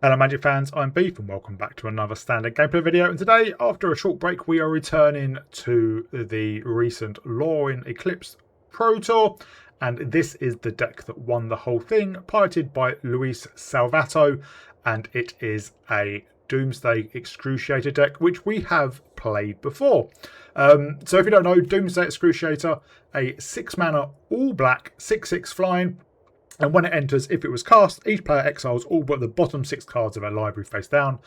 Hello Magic fans, I'm Beef and welcome back to another standard gameplay video, and today after a short break we are returning to the recent Lorwyn Eclipsed Pro Tour, and this is the deck that won the whole thing, piloted by Luis Salvato, and it is a Doomsday Excruciator deck which we have played before. So if you don't know, Doomsday Excruciator, a 6 mana all black 6/6 flying. And when it enters, if it was cast, each player exiles all but the bottom 6 cards of our library face down.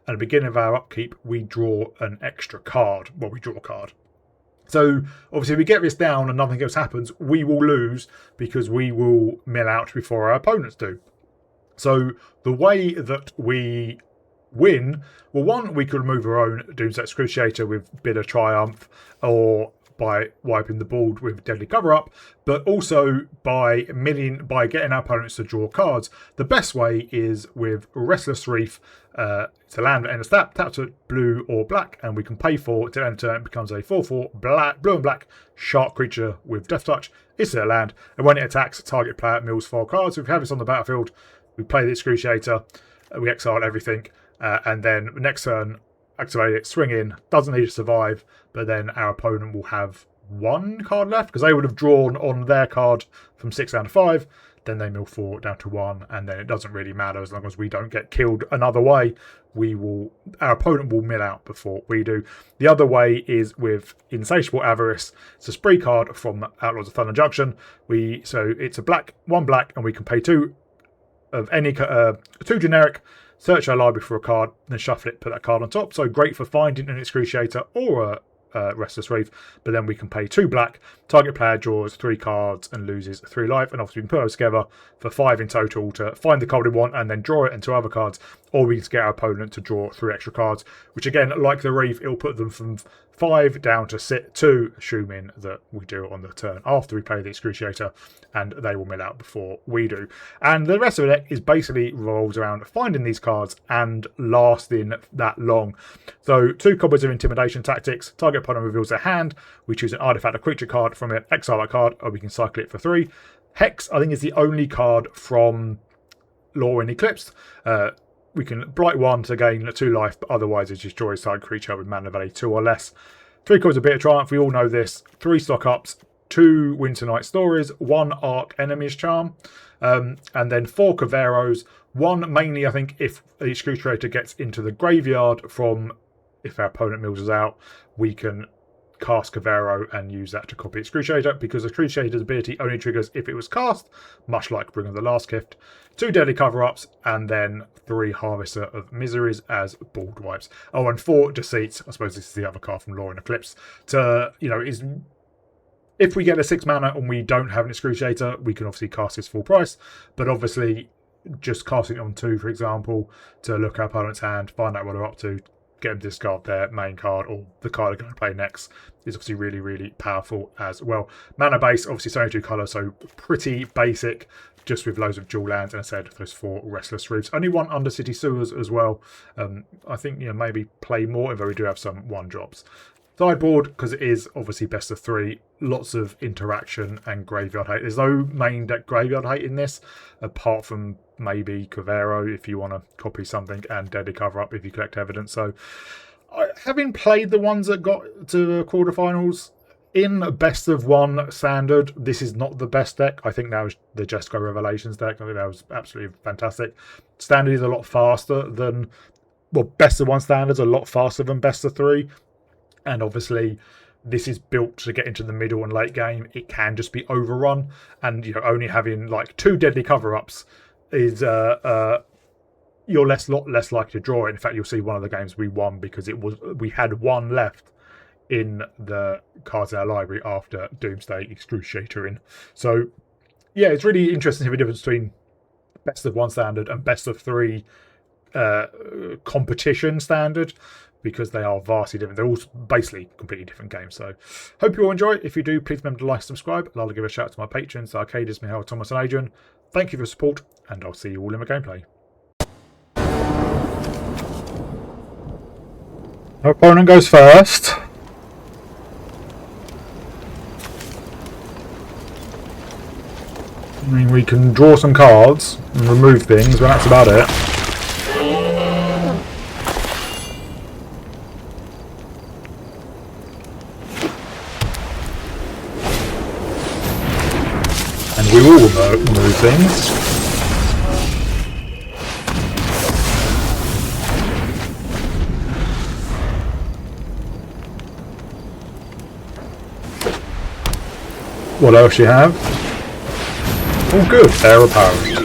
At the beginning of our upkeep, we draw an extra card. Well, we draw a card. So, obviously, if we get this down and nothing else happens, we will lose because we will mill out before our opponents do. So, the way that we win, well, one, we could remove our own Doomsday Excruciator with Bitter Triumph, or by wiping the board with Deadly Cover-Up, but also by getting our opponents to draw cards. The best way is with Restless Reef. It's a land that enters tap to blue or black, and we can pay for it to enter. It becomes a 4/4 blue and black shark creature with Death Touch. It's a land, and when it attacks, target player mills 4 cards. So if we have this on the battlefield, we play the Excruciator, we exile everything, and then next turn, activate it, swing in, doesn't need to survive, but then our opponent will have 1 card left because they would have drawn on their card from 6 down to 5, then they mill 4 down to 1, and then it doesn't really matter as long as we don't get killed another way. Our opponent will mill out before we do. The other way is with Insatiable Avarice. It's a spree card from Outlaws of Thunder Junction. So it's a 1 black, and we can pay 2 of any 2 generic. Search our library for a card, then shuffle it, put that card on top. So great for finding an Excruciator or a Restless Reef, but then we can pay 2 black. Target player draws 3 cards and loses 3 life, and obviously we can put those together for 5 in total to find the card we want and then draw it into other cards, or we can get our opponent to draw 3 extra cards, which again, like the Reef, it'll put them from 5 down to 2, assuming that we do it on the turn after we play the Excruciator, and they will mill out before we do. And the rest of the deck is basically revolves around finding these cards and lasting that long. So 2 copies of Intimidation Tactics. Target opponent reveals their hand. We choose an artifact or creature card from it, exile that card, or we can cycle it for 3. Hex, I think, is the only card from Lorwyn Eclipsed. We can blight 1 to gain 2 life, but otherwise it's just destroy side creature with mana value 2 or less. 3 cards of Bitter Triumph, we all know this. 3 stock ups, 2 Winter Night Stories, 1 Arc Enemy's Charm, and then 4 Caveros. 1 mainly, I think, if the Excruciator gets into the graveyard from if our opponent mills us out, we can cast Cavero and use that to copy Excruciator, because Excruciator's ability only triggers if it was cast, much like Bringer of the Last Gift. 2 Deadly Cover-Ups, and then 3 Harvester of Miseries as board wipes. Oh, and 4 Deceits. I suppose this is the other card from Lorwyn Eclipsed. If we get a 6 mana and we don't have an Excruciator, we can obviously cast this full price, but obviously just casting it on 2, for example, to look at our opponent's hand, find out what they're up to, get them to discard their main card or the card they're going to play next, is obviously really, really powerful as well. Mana base, obviously, it's only 2 colours, so pretty basic, just with loads of dual lands, and I said those 4 Restless Reefs. Only 1 Undercity Sewers as well. I think, maybe play more, although we do have some 1-drops. Sideboard, because it is obviously best of 3, lots of interaction and graveyard hate. There's no main deck graveyard hate in this, apart from maybe Cavero if you want to copy something, and Deadly Cover-Up if you collect evidence. So, having played the ones that got to the quarterfinals in best of 1 standard, this is not the best deck. I think that was the Jesco Revelations deck. I think that was absolutely fantastic. Standard is a lot faster than, best of 1 standards a lot faster than best of 3. And obviously, this is built to get into the middle and late game. It can just be overrun, and only having like 2 Deadly Cover-Ups is you're lot less likely to draw it. In fact, you'll see one of the games we won because we had 1 left in the cards in our library after Doomsday Excruciator in. So yeah, it's really interesting to have a difference between best of 1 standard and best of 3 competition standard, because they are vastly different. They're all basically completely different games. So hope you all enjoy it. If you do, please remember to like, subscribe, and I'll give a shout out to my patrons, Arcadis, Mihail, Thomas and Adrian. Thank you for your support, and I'll see you all in the gameplay. Our opponent goes first. I mean, we can draw some cards and remove things, but that's about it. seems. What else you have? Oh good, air apparent.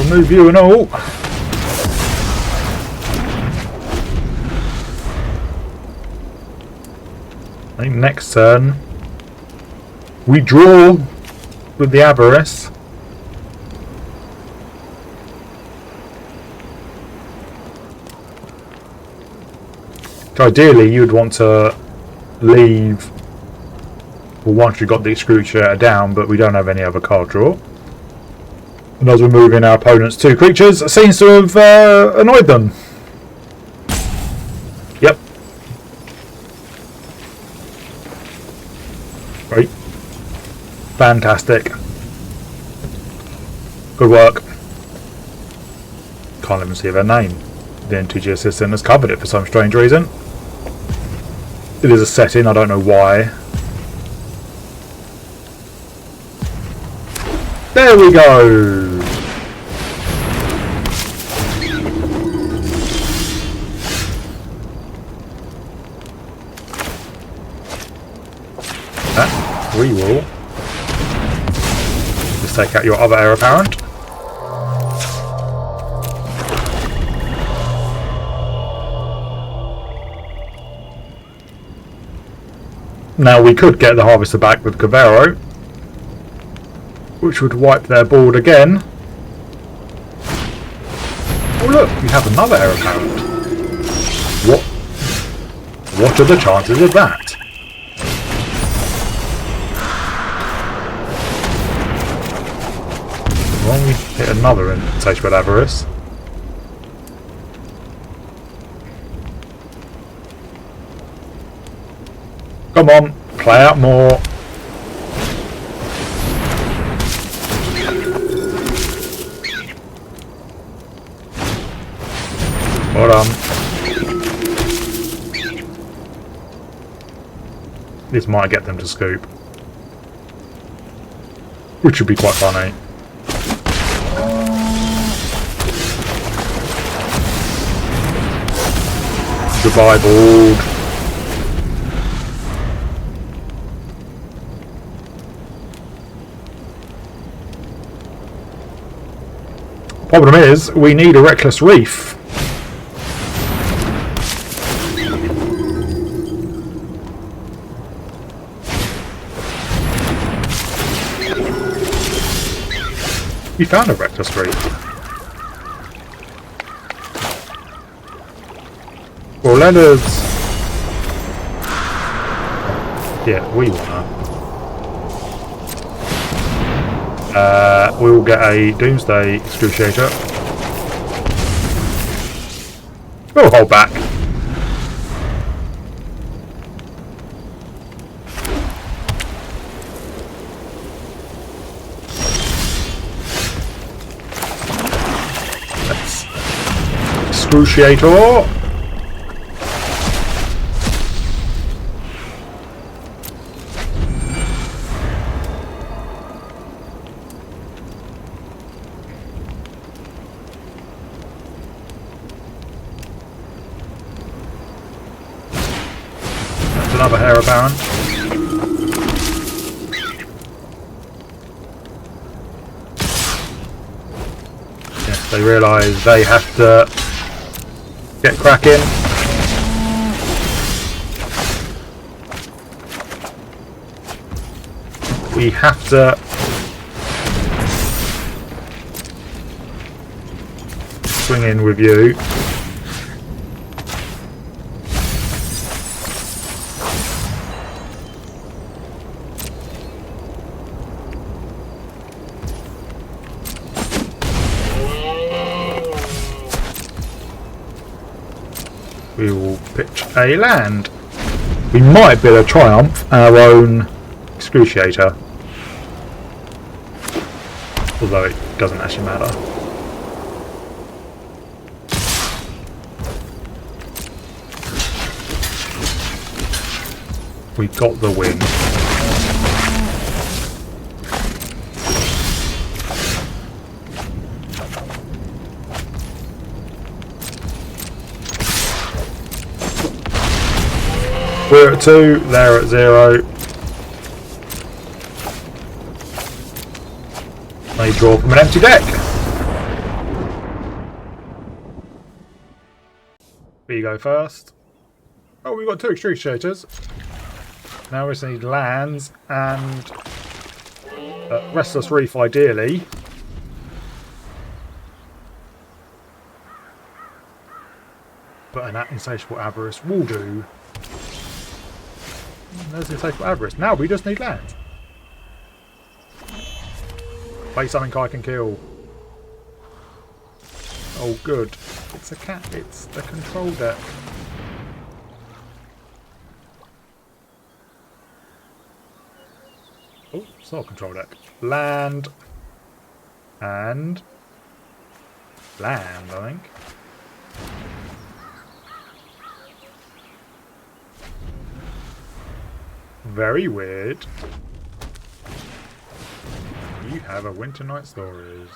Remove you and all. I think next turn we draw with the avarice. Ideally you'd want to leave once you've got the excruciator down, but we don't have any other card draw. And as we're moving our opponent's 2 creatures, it seems to have annoyed them. Yep. Great. Fantastic. Good work. Can't even see their name. The MTG assistant has covered it for some strange reason. It is a setting, I don't know why. There we go! We will just take out your other heir apparent. Now we could get the harvester back with Cavero, which would wipe their board again. Oh look, we have another heir apparent. What are the chances of that? Well, we hit another insatiable avarice. Come on, play out more. Well done. This might get them to scoop, which would be quite funny. Goodbye, board. Problem is, we need a Reckless Reef. We found a Reckless Reef. Well, let us... Yeah, we wanna. We'll get a Doomsday Excruciator. We'll hold back. Let's Excruciator. Another heir apparent. Yes, they realise they have to get cracking. We have to swing in with you. We will pitch a land. We might be able to triumph our own Excruciator, although it doesn't actually matter. We got the win. We're at 2, they're at 0. They draw from an empty deck. We go first. Oh, we've got 2 extruders. Now we just need lands and Restless Reef ideally. But an Insatiable Avarice will do. There's Insatiable Avarice. Now we just need lands. Play something I can kill. Oh good. It's a cat. It's the control deck. Oh, it's not a control deck. Land. And land, I think. Very weird. You have a Winter Night Stories.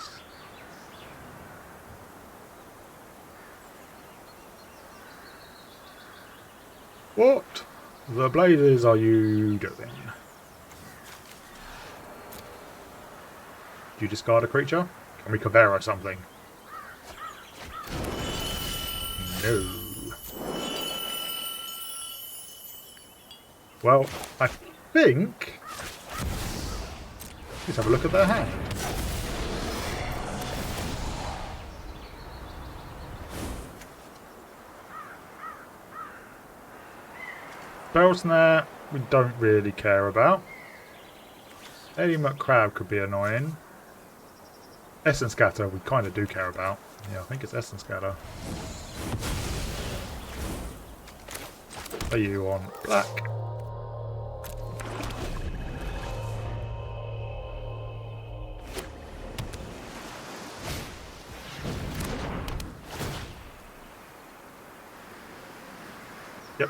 What the blazes are you doing? Do you discard a creature? Can we Cavera something? No. Well, I think... Let's have a look at their hand. Spell Snare, we don't really care about. Eddie McCrab could be annoying. Essence Scatter, we kind of do care about. Yeah, I think it's Essence Scatter. Are you on black? Yep.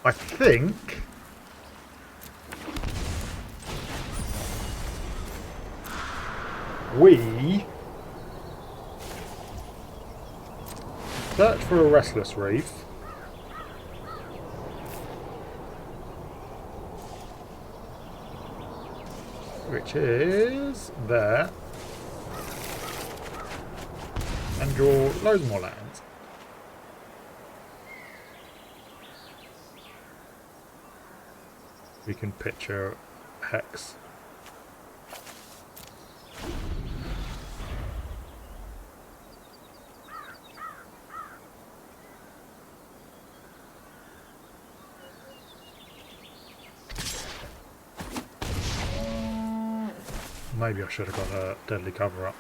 I think we search for a Restless Reef, which is there, and draw loads more lands. We can picture Hex. Maybe I should have got a deadly cover up.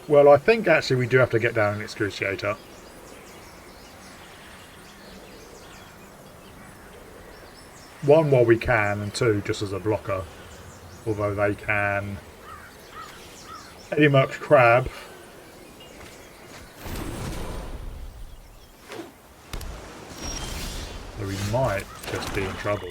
Well, I think actually we do have to get down an Excruciator. One, while we can, and two, just as a blocker. Although they can Eddie Merck's Crab. So we might just be in trouble.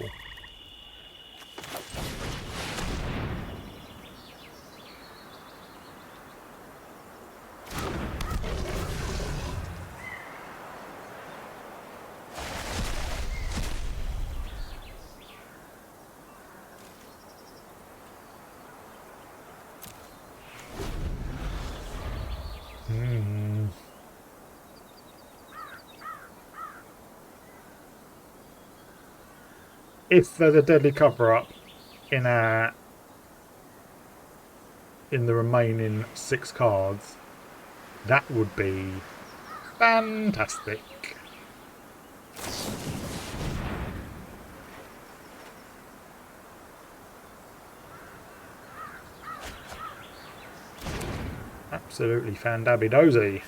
If there's a deadly cover-up in the remaining 6 cards, That would be fantastic. Absolutely fandabby-dozy.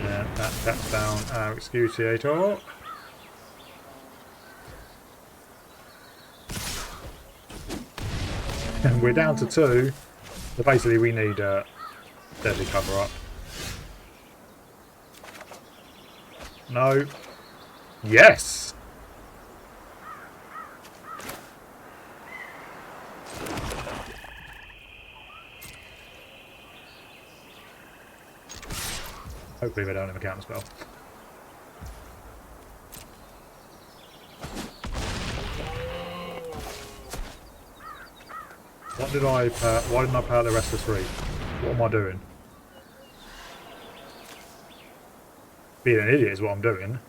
Yeah, that's down our Excutiator. And we're down to 2. So basically we need a deadly cover up. No. Yes! Hopefully they don't have a counter spell. Why didn't I pay out the rest of 3? What am I doing? Being an idiot is what I'm doing.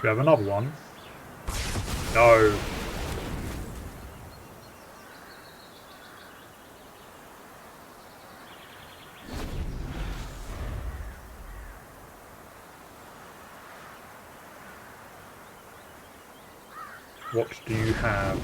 We have another one. No. What do you have?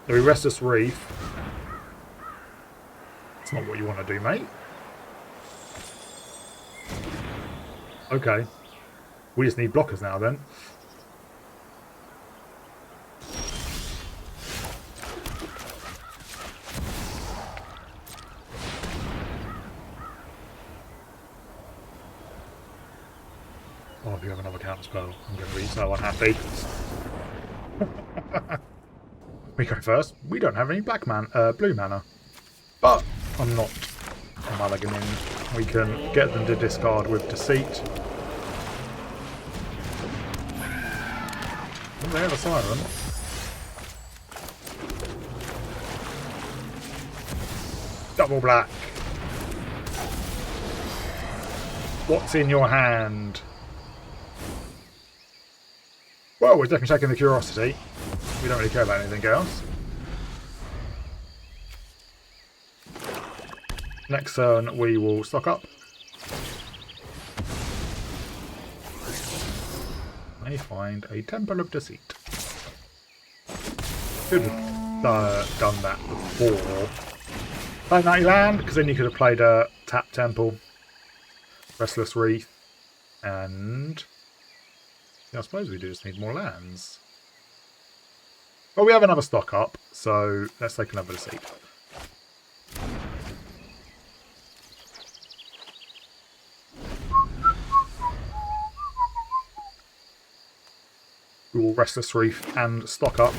The Restless Reef. It's not what you want to do, mate. Okay. We just need blockers now then. Oh, if you have another counter spell, I'm going to be so unhappy. We go first. We don't have any blue mana. But I'm not mulliganing. We can get them to discard with Deceit. Oh, they have a Siren. Double black. What's in your hand? Well, we're definitely taking the Curiosity. We don't really care about anything else. Next turn, we will stock up. May find a Temple of Deceit. Should have done that before. Playing that land, because then you could have played a Tap Temple, Restless Wreath, and yeah, I suppose we do just need more lands. Well, we have another stock up, so let's take another Deceit. We will Restless Reef and stock up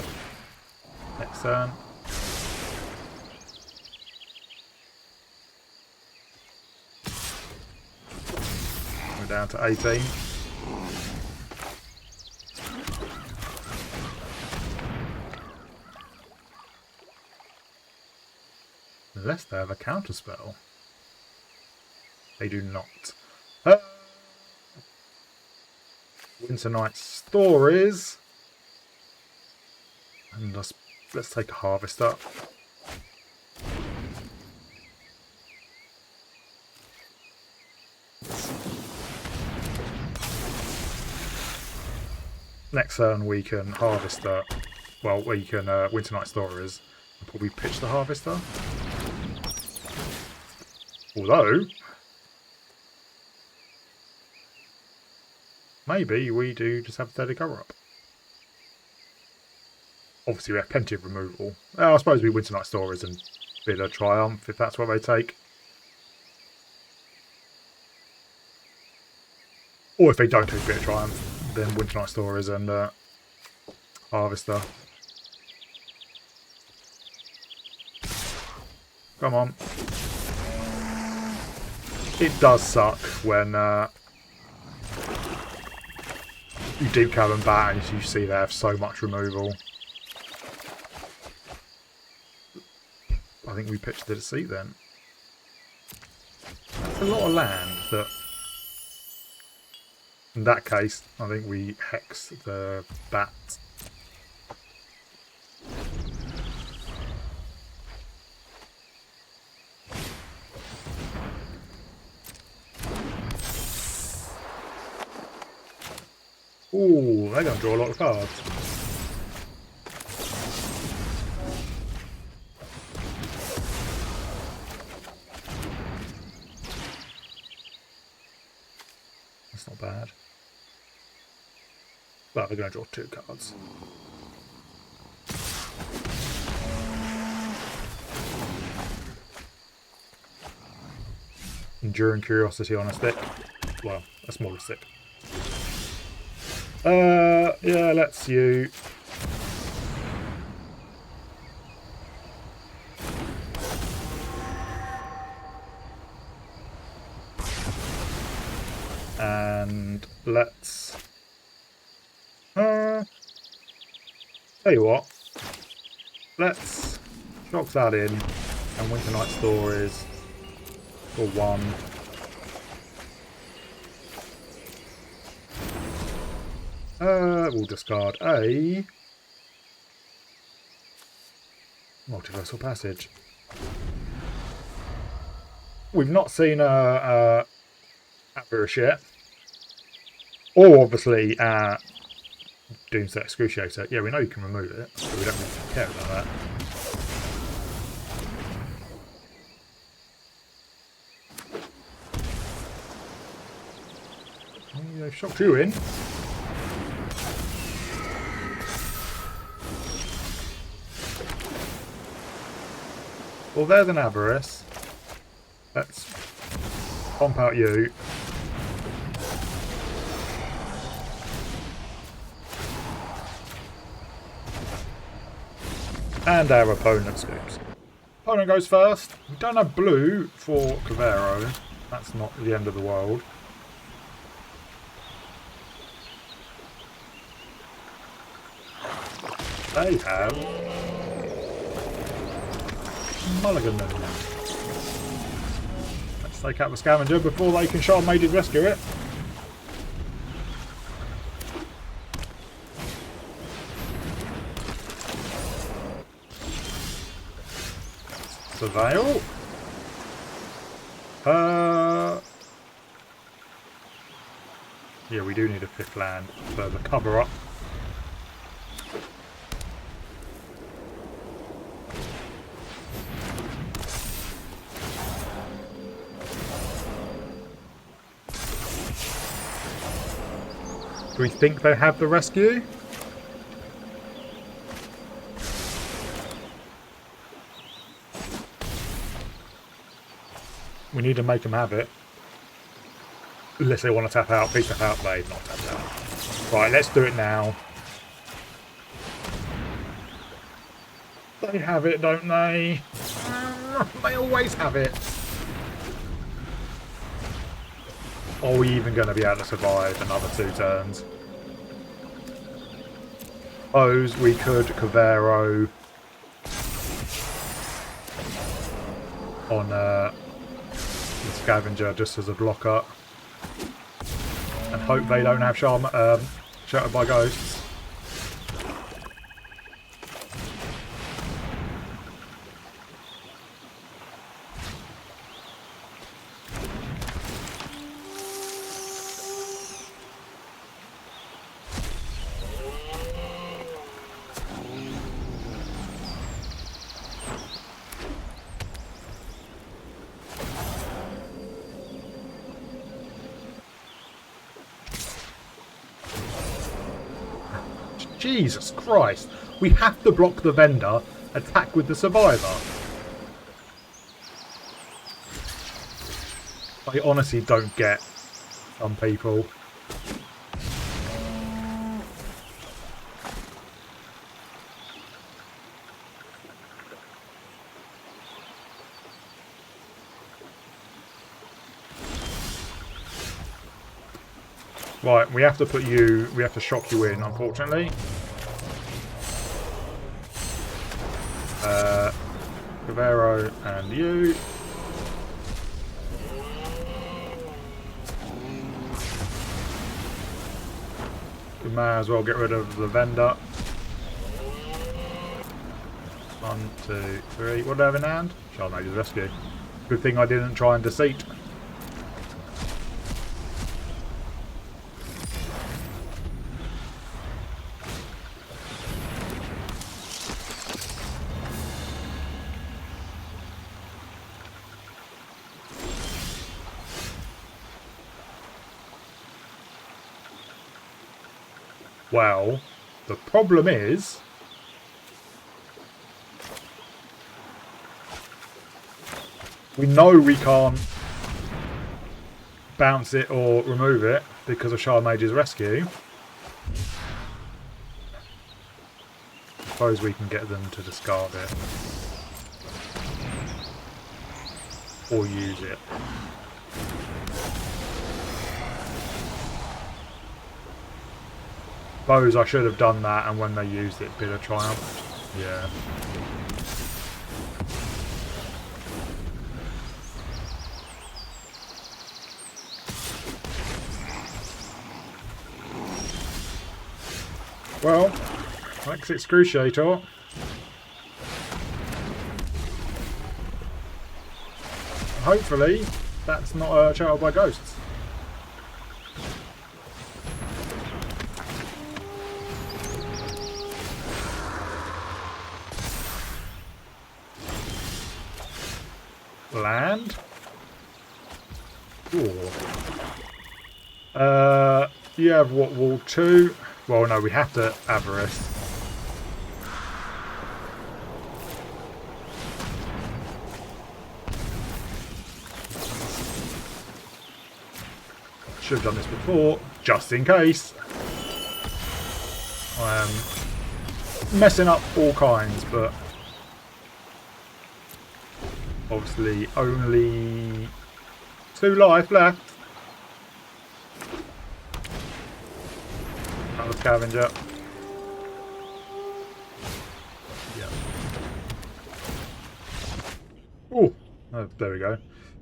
next turn. We're down to 18. Unless they have a counterspell. They do not. Winter Night Stories. And let's take a Harvest up. Next turn we can Harvester. Well, we can Winter Night Stories and probably pitch the Harvester. Although, maybe we do just have 30 cover up. Obviously we have plenty of removal. I suppose we Winter Night Stories and bid a Triumph if that's what they take. Or if they don't take Bit of Triumph, then Winter Night Stories and Harvester. Come on. It does suck when you deep cavern bat and you see they have so much removal. I think we pitched the deceit then. That's a lot of land that... In that case, I think we hex the bat. Ooh, they're going to draw a lot of cards. That's not bad. Well, they're going to draw 2 cards. Enduring Curiosity on a stick. Well, a smaller stick. Yeah, let's you. And let's tell you what, let's shock that in and Winter Night Stories for 1. We'll discard a Multiversal Passage. We've not seen a Avarice yet. Or obviously Doomsday Excruciator. Yeah, we know you can remove it, so we don't really care about that. They've shocked you in. Well, there's an Avarice. Let's pump out you. And our opponent scoops. Opponent goes first. We don't have blue for Cavero. That's not the end of the world. They have Mulligan. Let's take out the Scavenger before they can Shard-Maided rescue it. Surveil. Yeah, we do need a 5th land for the cover up. Do we think they have the rescue? We need to make them have it. Unless they want to tap out. Please tap out. They've not tapped out. Right, let's do it now. They have it, don't they? They always have it. Are we even going to be able to survive another 2 turns? Suppose we could Cavero on the Scavenger just as a blocker and hope they don't have Shattered by Ghosts. Jesus Christ. We have to block the vendor, attack with the survivor. I honestly don't get some people. Right, we have to put you... We have to shock you in, unfortunately. Cavero and you. We may as well get rid of the vendor. 1, 2, 3. What do I have in hand? Charmage's Rescue. Good thing I didn't try and deceit. Well, the problem is... we know we can't bounce it or remove it because of Charmage's Rescue. I suppose we can get them to discard it. Or use it. Suppose I should have done that, and when they used it, bit of triumph. Yeah. Well, Lex Excruciator. Hopefully, that's not a child by ghosts. Land. Ooh. You have what, wall 2? Well, no, we have to Avarice. Should have done this before, just in case. I am messing up all kinds, but obviously only 2 life left. Another scavenger. Yeah. Oh, there we go.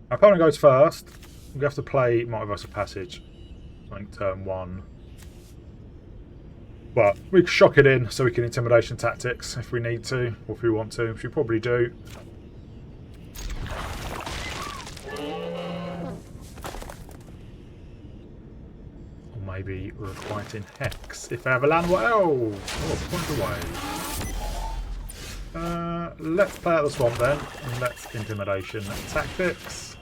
Our opponent goes first. We have to play Multiversal Passage. I think turn 1. But we can shock it in so we can Intimidation Tactics if we need to, or if we want to, which we probably do. Maybe we're fighting Hex. If they have a land, well, point away. Let's play out the swamp then, and let's Intimidation Tactics.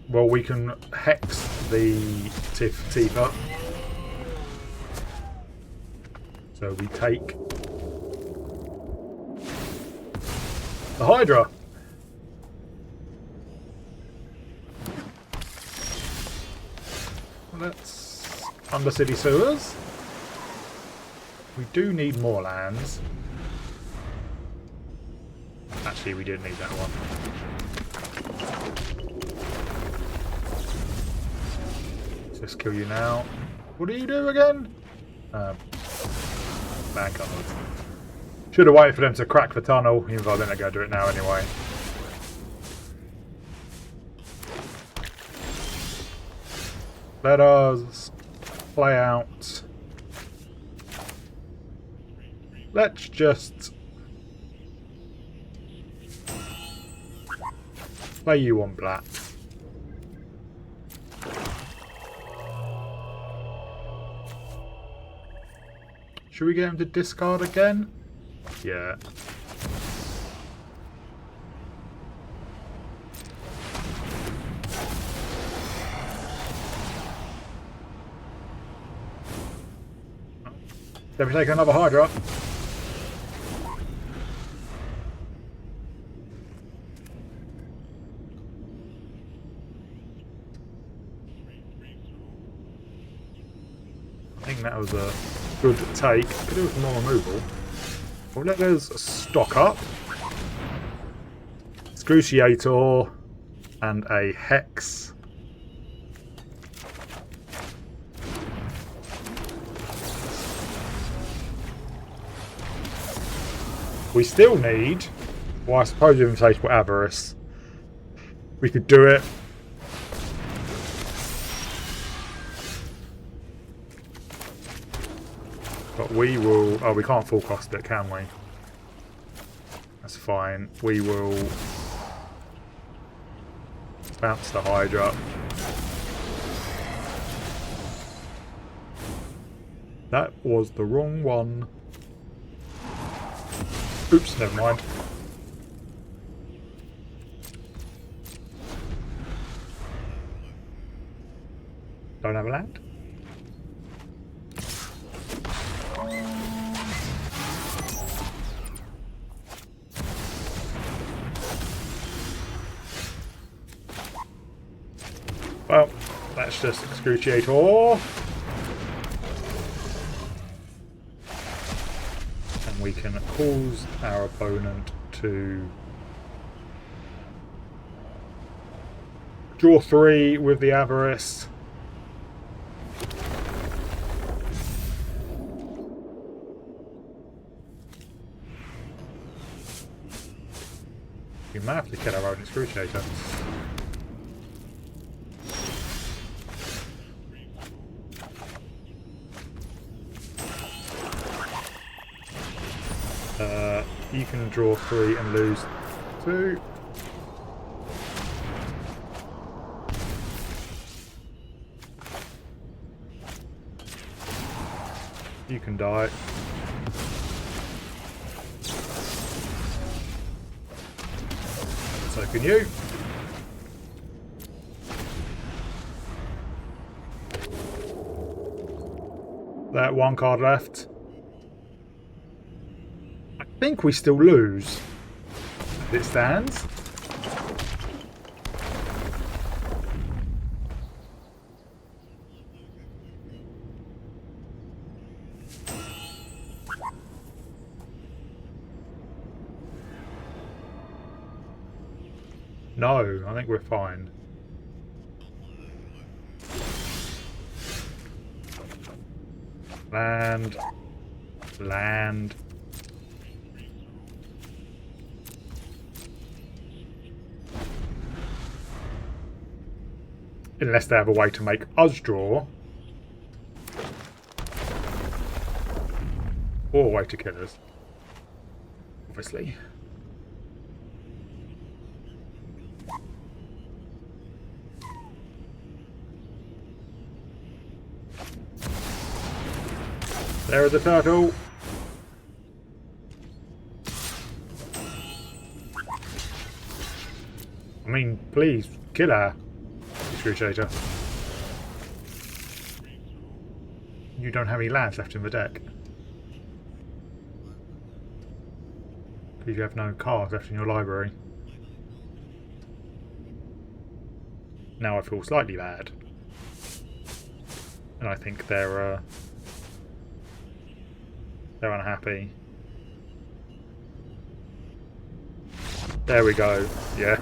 Well, we can Hex the Tifa. So we take the Hydra. Let's Undercity Sewers. We do need more lands. Actually, we did need that one. Let's kill you now. What do you do again? Man colours. Should have waited for them to crack the tunnel, even though I think they're going to do it now anyway. Let us play out. Let's just play you on black. Should we get him to discard again? Yeah. Then we take another Hydra. I think that was a good take. Could do with more removal. Well, let us stock up. Excruciator and a Hex. We still need, well, I suppose Invitational Avarice. We could do it. But we will... Oh, we can't full cost it, can we? That's fine. We will bounce the Hydra. That was the wrong one. Oops, never mind. Don't have a land. Well, that's just Excruciator. And we can cause our opponent to draw 3 with the Avarice. We may have to kill our own Excruciator. You can draw 3 and lose 2. You can die. So can you. That one card left. I think we still lose. As it stands. No, I think we're fine. Land. Land. Unless they have a way to make us draw. Or a way to kill us. Obviously. There is a turtle. I mean, please, kill her. Excruciator. You don't have any lands left in the deck. Because you have no cards left in your library. Now I feel slightly bad. And I think they're unhappy. There we go. Yeah.